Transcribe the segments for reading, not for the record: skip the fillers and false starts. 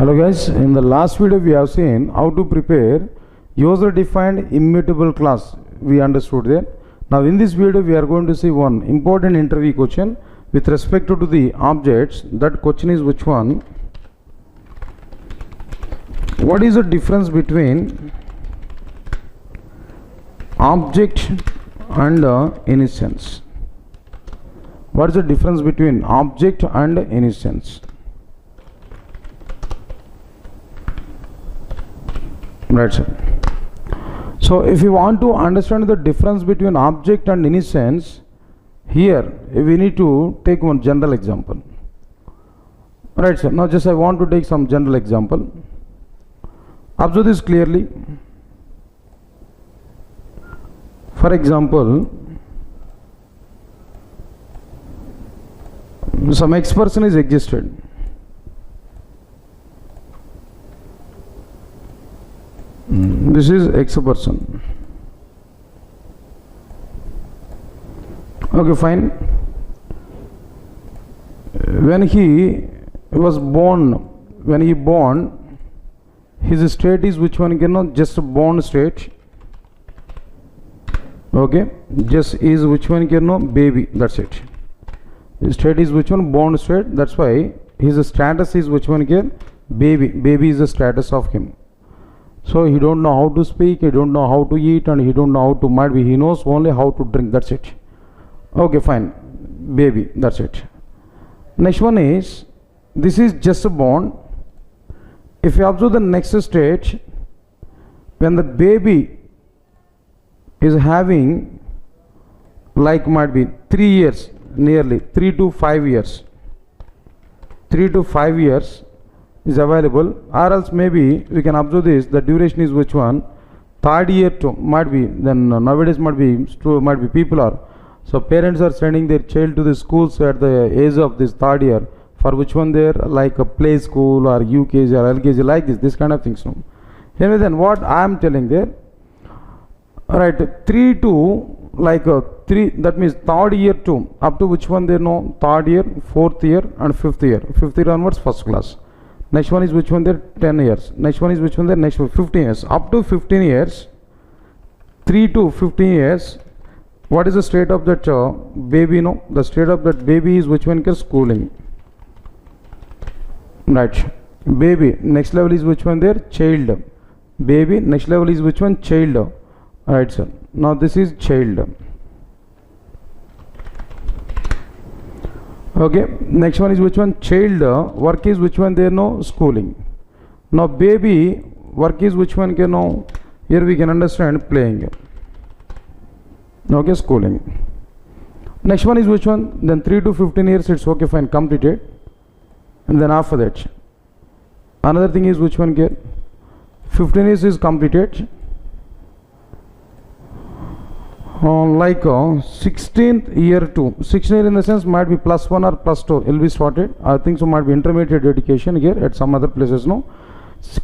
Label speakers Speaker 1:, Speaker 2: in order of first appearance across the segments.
Speaker 1: Hello guys, in the last video we have seen how to prepare user defined immutable class. We understood that. Now in this video we are going to see one important interview question with respect to the objects. That question is which one? What is the difference between object and instance? What is the difference between object and instance? Right, sir. So if you want to understand the difference between object and instance, here we need to take one general example. Right, sir. Now just I want to take some general example. Observe this clearly. For example, some X person is existed. This is X person. Okay, fine. When he was born, his state is which one? Cannot just born state. Okay, just is which one? Cannot baby. That's it. His state is which one? Born state. That's why his status is which one? Can baby. Baby is the status of him. So he don't know how to speak, he don't know how to eat, and he don't know how to might be. He knows only how to drink. That's it. Okay, fine. Baby. That's it. Next one is, this is just born. If you observe the next stage, when the baby is having like might be 3 years, nearly 3 to 5 years. 3 to 5 years is available, or else maybe we can observe this, the duration is which one? Third year to might be, then nowadays might be people are, so parents are sending their child to the schools at the age of this third year, for which one they're like a play school or UKG or LKG, like this kind of things. No. Anyway, then what I am telling there, alright, 3 to like 3, that means third year to up to which one they know? Third year, fourth year and fifth year. Fifth year onwards first class. Next one is which one there? 10 years. Next one is which one there? Next one 15 years. Up to 15 years, 3 to 15 years, what is the state of that baby? No, the state of that baby is which one? Is schooling. Right. Baby. Next level is which one there? Child. Baby. Next level is which one? Child. Alright, sir. Now this is child. Okay, next one is which one? Child. Work is which one? There no schooling. Now baby work is which one? Can know here we can understand playing. Okay, schooling. Next one is which one? Then 3 to 15 years it's okay, fine, completed. And then after that another thing is which one? Get 15 years is completed. Like 16th year to 16 year in the sense might be +1 or +2 will be started. I think so might be intermediate education here at some other places. No,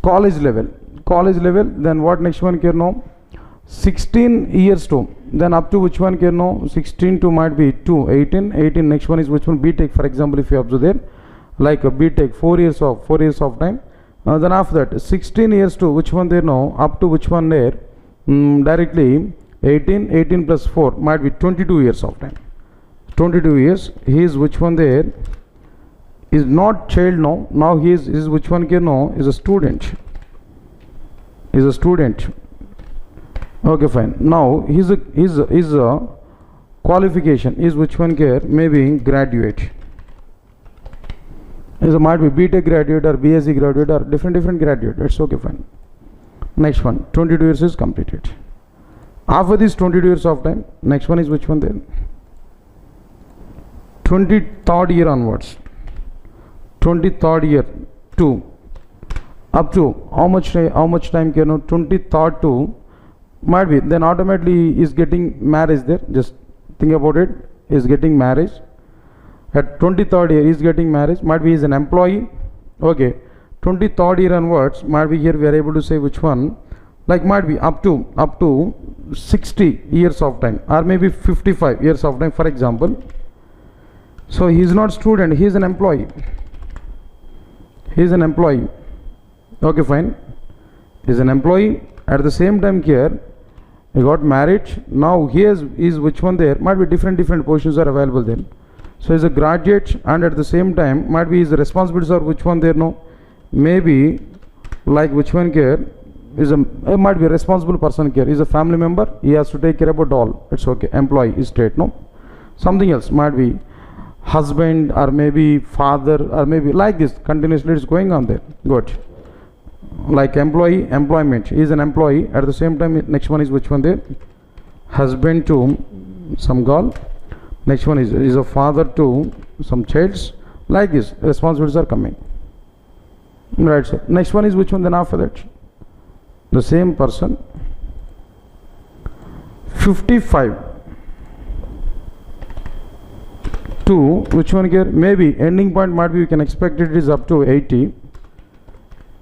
Speaker 1: college level. Then what next one can know? 16 years to then up to which one can know? 16 to might be 2 18. Next one is which one? BTech. For example, if you observe there, like a BTech 4 years of time. Then after that 16 years to which one they know? Up to which one there? Directly 18 plus 4 might be 22 years of time. 22 years. He is which one there? Is not child now. Now he is which one can know? Is a student. Okay, fine. Now his qualification is which one care? Maybe graduate. Is might be BTech graduate or BSc graduate or different graduate. That's okay, fine. Next one 22 years is completed. After this 22 years of time, next one is which one then? 23rd year onwards. 23rd year to up to how much time can know? 23rd to might be then automatically is getting marriage there. Just think about it. Is getting marriage at 23rd year. Is getting marriage. Might be is an employee. Okay. 23rd year onwards might be here we are able to say which one. Like might be up to 60 years of time or maybe 55 years of time, for example. So he is not student, he is an employee. He is an employee. Okay, fine. Is an employee. At the same time here, he got married. Now he is which one there? Might be different positions are available then. So he's a graduate, and at the same time might be his responsibilities are which one there? No, maybe like which one here is might be a responsible person here. Is a family member. He has to take care about all. It's okay. Employee is straight. No, something else might be husband or maybe father or maybe like this. Continuously it's going on there. Good. Like employee, employment. He is an employee. At the same time, next one is which one there? Husband to some girl. Next one is a father to some childs. Like this, responsibilities are coming. Right, sir. Next one is which one then after that? The same person. 55 to which one here? Maybe ending point might be we can expect it is up to 80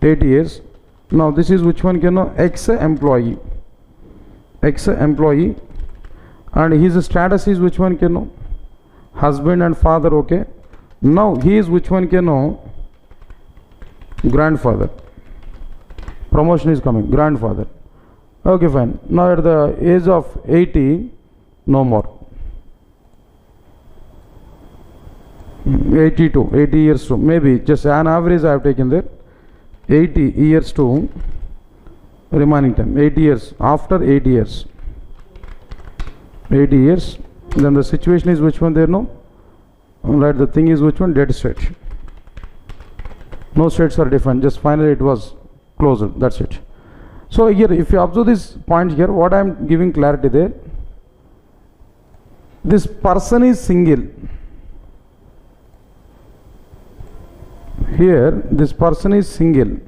Speaker 1: years. Now this is which one can know? Ex-employee, and his status is which one can know? Husband and father. Okay. Now he is which one can know? Grandfather. Promotion is coming. Grandfather. Okay, fine. Now at the age of 80, no more. 80 years to maybe just an average I have taken there. 80 years to remaining time. 80 years. After 80 years. 80 years. Then the situation is which one there? No. Right. The thing is which one? Dead state. No states are different. Just finally it was closed. That's it. So here, if you observe this point here, what I am giving clarity there. This person is single. Here, this person is single.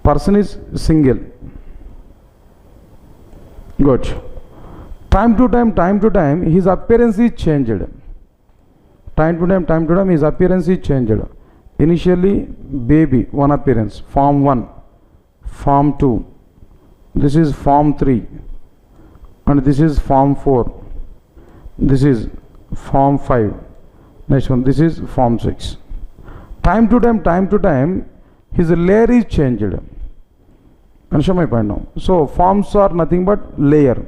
Speaker 1: Person is single. Good. Time to time, his appearance is changed. Time to time, his appearance is changed. Initially, baby, one appearance, form 1, form 2, this is form 3, and this is form 4, this is form 5, next one, this is form 6. Time to time, his layer is changed. Understand my point now? So, forms are nothing but layer.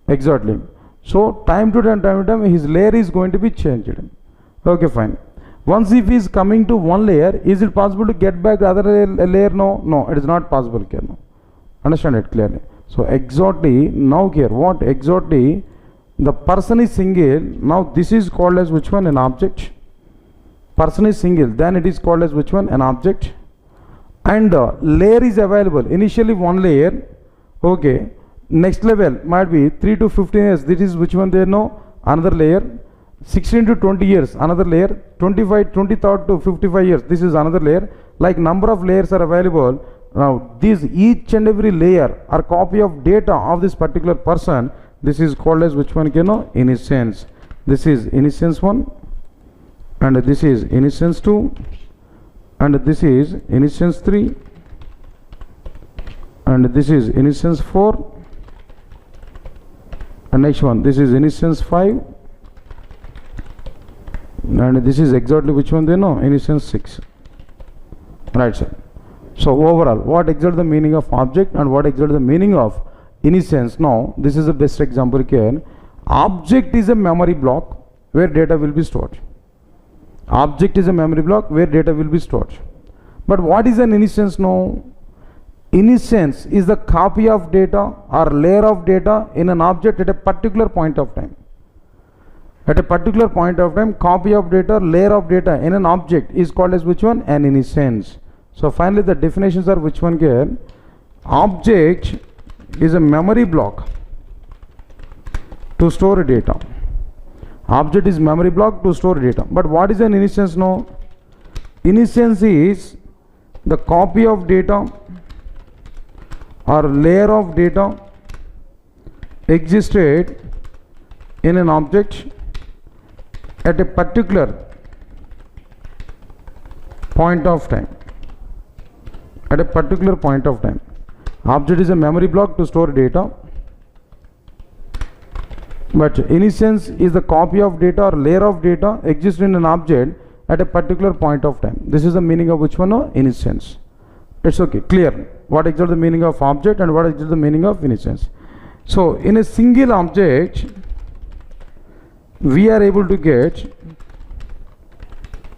Speaker 1: Exactly. So, time to time, his layer is going to be changed. Okay, fine. Once if he is coming to one layer, is it possible to get back the other layer? No, it is not possible here. No. Understand it clearly. So exactly now here, what exactly the person is single. Now this is called as which one? An object. Person is single, then it is called as which one? An object. And layer is available. Initially one layer. Okay. Next level might be 3 to 15 years. This is which one there? No. Another layer. 16 to 20 years, another layer. 23rd to 55 years, this is another layer. Like number of layers are available. Now these each and every layer are copy of data of this particular person. This is called as which one? You know, innocence. This is innocence 1, and this is innocence 2, and this is innocence 3, and this is innocence 4, and next one, this is innocence 5, and this is exactly which one they know? Innocence 6. Right, sir. So overall, what exactly the meaning of object and what exactly the meaning of innocence? Now this is the best example here. Object is a memory block where data will be stored. Object is a memory block where data will be stored. But what is an innocence now? Innocence is the copy of data or layer of data in an object at a particular point of time. At a particular point of time, copy of data, layer of data in an object is called as which one? An innocence. So finally the definitions are which one here? Object is a memory block to store data. Object is memory block to store data. But what is an innocence now? Innocence is the copy of data or layer of data existed in an object at a particular point of time. At a particular point of time. Object is a memory block to store data. But innocence is the copy of data or layer of data exists in an object at a particular point of time. This is the meaning of which one? No, instance. It's okay, clear. What exactly the meaning of object and what exactly the meaning of instance. So in a single object, we are able to get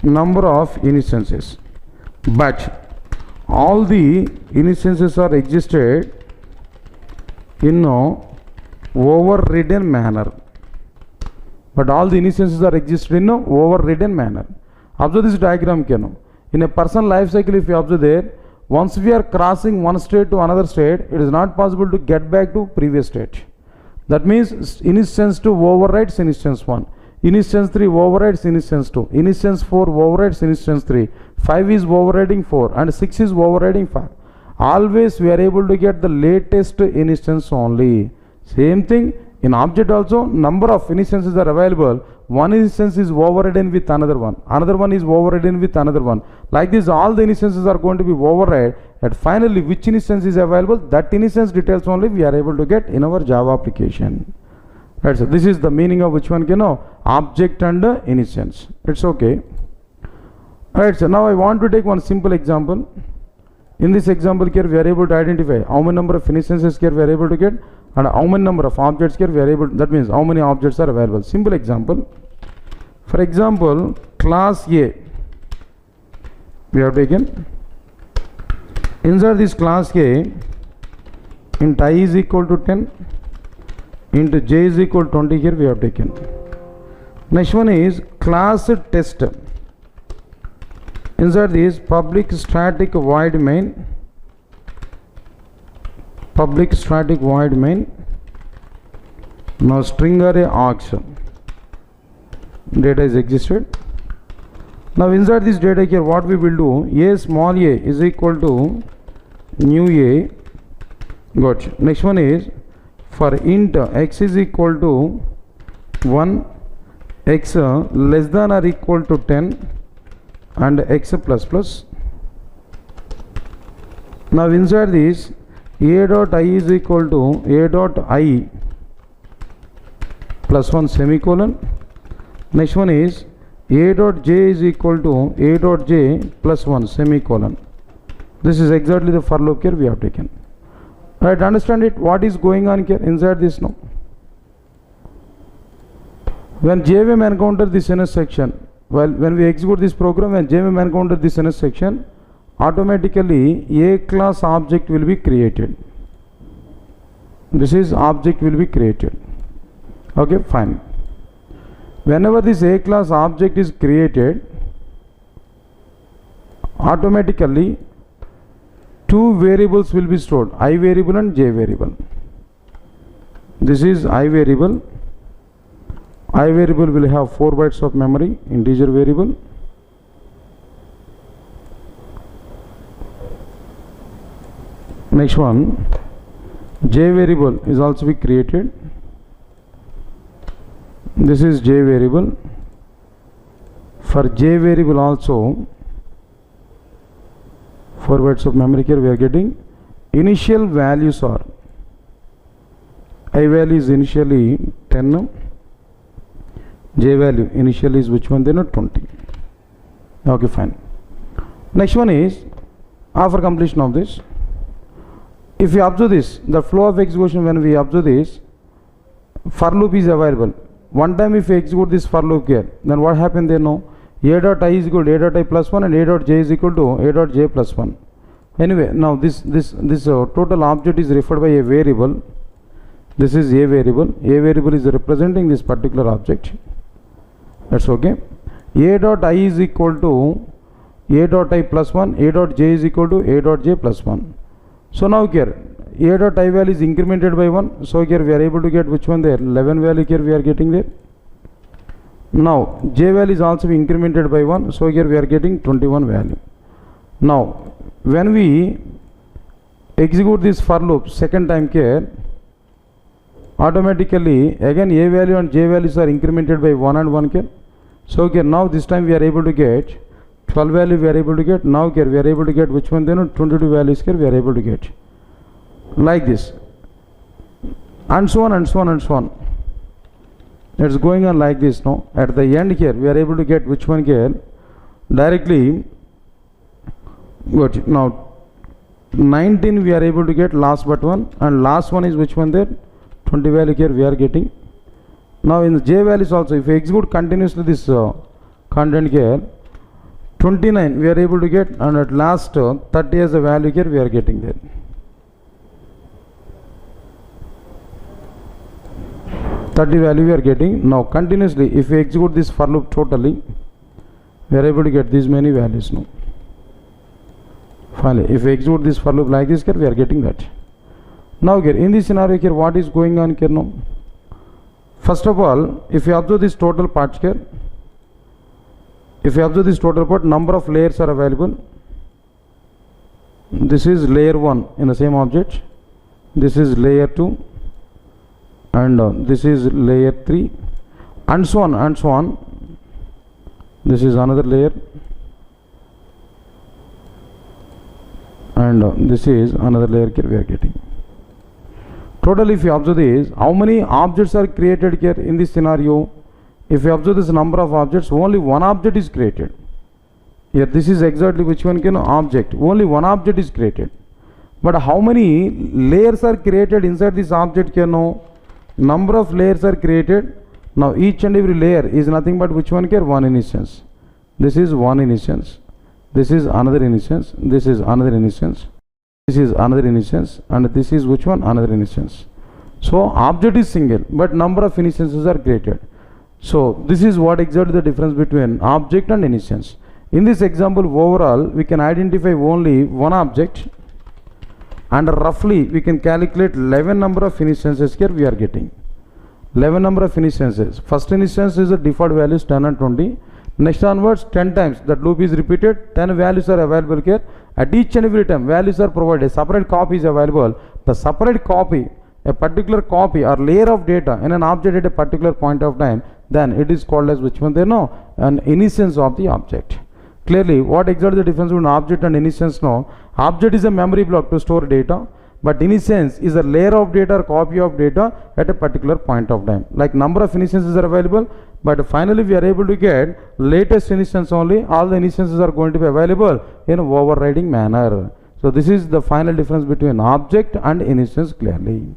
Speaker 1: number of instances, but all the instances are existed in no overridden manner. But all the instances are existed in no overridden manner. Observe this diagram. In a person life cycle, if you observe there, once we are crossing one state to another state, it is not possible to get back to previous state. That means instance 2 overrides instance 1. Instance 3 overrides instance 2. Instance 4 overrides instance 3. 5 is overriding 4 and 6 is overriding 5. Always we are able to get the latest instance only. Same thing in object also, number of instances are available. One instance is overridden with another one. Another one is overridden with another one. Like this, all the instances are going to be override. And finally, which instance is available? That instance details only we are able to get in our Java application. Right, so this is the meaning of which one can know object and instance. It's okay. Right, so now I want to take one simple example. In this example here, we are able to identify how many number of instances here we are able to get and how many number of objects here we are able to, that means how many objects are available. Simple example. For example, class A we have taken. Inside this class A, int I is equal to 10, int j is equal to 20 here we have taken. Next one is class test. Inside this public static void main, public static void main, now string array args, data is existed. Now inside this data here, what we will do, a small a is equal to new a. Gotcha. Next one is for int x is equal to 1, x less than or equal to 10 and x plus plus. Now inside this a dot I is equal to a dot I plus 1 semicolon. Next one is a dot j is equal to a dot j plus 1 semicolon. This is exactly the for loop here we have taken. Right, understand it? What is going on here inside this now? When JVM encounter this intersection, well, when we execute this program, when JVM encounter this intersection, automatically a class object will be created. This is object will be created. Okay, fine. Whenever this a class object is created, automatically two variables will be stored, I variable and j variable. This is I variable. I variable will have 4 bytes of memory, integer variable. Next one, j variable is also be created. This is j variable. For j variable also 4 bytes of memory here we are getting. Initial values are I value is initially 10, j value initially is which one? Then 20. Okay, fine. Next one is after completion of this, if you observe this, the flow of execution, when we observe this, for loop is available. One time if you execute this for loop here, then what happened there now? A dot I is equal to a dot I plus 1 and a dot j is equal to a dot j plus 1. Anyway, now this total object is referred by a variable. This is a variable. A variable is representing this particular object. That's okay. A dot I is equal to a dot I plus 1, a dot j is equal to a dot j plus 1. So now here a dot I value is incremented by 1. So here we are able to get which one there? 11 value here we are getting there. Now j value is also incremented by 1. So here we are getting 21 value. Now when we execute this for loop second time here, automatically again a value and j values are incremented by 1 and 1 here. So here now this time we are able to get 12 value we are able to get. Now here we are able to get which one? Then 22 values here we are able to get. Like this. And so on and so on and so on. It's going on like this now. At the end here we are able to get which one here? directly got it. Now 19 we are able to get last but one, and last one is which one there? 20 value here we are getting. Now in the j values also, if we execute continuously this content here, 29 we are able to get, and at last 30 as a value here we are getting there. Value we are getting. Now continuously if we execute this for loop totally, we are able to get these many values now. Finally, if we execute this for loop like this here, we are getting that. Now here in this scenario here, what is going on here now? First of all, if you observe this total part here, if you observe this total part, number of layers are available. This is layer 1 in the same object, this is layer 2, and this is layer 3, and so on and so on. This is another layer, and this is another layer here we are getting. Total, if you observe this, how many objects are created here in this scenario? If you observe this number of objects, only one object is created. Here this is exactly which one can object, only one object is created. But how many layers are created inside this object here now? Number of layers are created. Now each and every layer is nothing but which one here? One instance. This is one instance, this is another instance, this is another instance, this is another instance, and this is which one? Another instance. So object is single, but number of instances are created. So this is what exactly the difference between object and instance. In this example, overall we can identify only one object, and roughly we can calculate 11 number of instances here we are getting. 11 number of instances. First instance is the default values 10 and 20. Next onwards 10 times that loop is repeated, 10 values are available here. At each and every time values are provided, separate copy is available. The separate copy, a particular copy or layer of data in an object at a particular point of time, then it is called as which one they know? An instance of the object. Clearly, what exactly the difference between object and instance now? Object is a memory block to store data, but instance is a layer of data or copy of data at a particular point of time. Like number of instances are available, but finally we are able to get latest instance only. All the instances are going to be available in overriding manner. So this is the final difference between object and instance clearly.